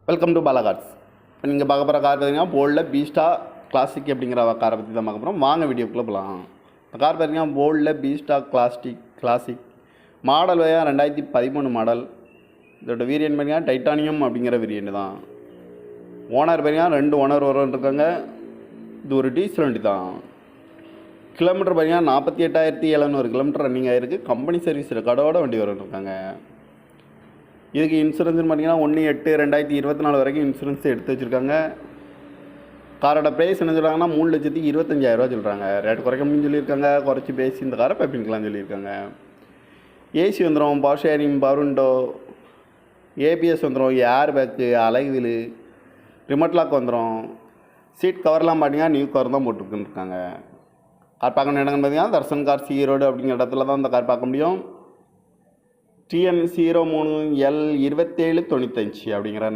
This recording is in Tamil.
Welcome to Bala cars. இப்போ நீங்கள் பார்க்க போகிற கார் பார்த்தீங்கன்னா போல்டில் பீஸ்டா கிளாசிக் அப்படிங்கிற காரை பற்றி தான் பார்க்க போகிறோம். வாங்க வீடியோக்குள்ளே போகலாம். இந்த கார் பார்த்தீங்கன்னா போல்டில் பீஸ்டா கிளாசிக் மாடல் வயா 2013 மாடல். இதோட வேரியன்ட் பார்த்தீங்கன்னா டைட்டானியம் அப்படிங்கிற வேரியன்ட் தான். ஓனர் பார்த்தீங்கன்னா 2 ஓனர் இருக்காங்க. இது ஒரு டீசல் வண்டி தான். கிலோமீட்டர் பார்த்தீங்கன்னா 48,700 கிலோமீட்டர் ரன்னிங் ஆகிருக்கு. கம்பெனி சர்வீஸ் ரெக்கார்டோட வண்டி இருக்காங்க. இதுக்கு இன்சூரன்ஸ்னு பார்த்தீங்கன்னா 1/8/2024 வரைக்கும் இன்சூரன்ஸ் எடுத்து வச்சுருக்காங்க. காரோட ப்ரைஸ் என்ன சொல்கிறாங்கன்னா 3,25,000 சொல்கிறாங்க. ரேட் குறைக்க முடியும்னு சொல்லியிருக்காங்க. குறைச்சி பேசி இந்த காரை பண்ணிக்கலாம்னு சொல்லியிருக்காங்க. ஏசி வந்துடும், power sharing, power window, ABS வந்துடும், ஏர் பேக்கு, அலை வீலு, ரிமோட் லாக் வந்துடும். சீட் கவர்லாம் பார்த்தீங்கன்னா நியூ கவர் தான் போட்டுருக்குன்னு. கார் பார்க்கணும் இடங்கன்னு பார்த்தீங்கன்னா தர்சன் கார் ஈரோடு அப்படிங்கிற இடத்துல தான் இந்த கார் பார்க்க முடியும். TN03L2795 அப்படிங்கிற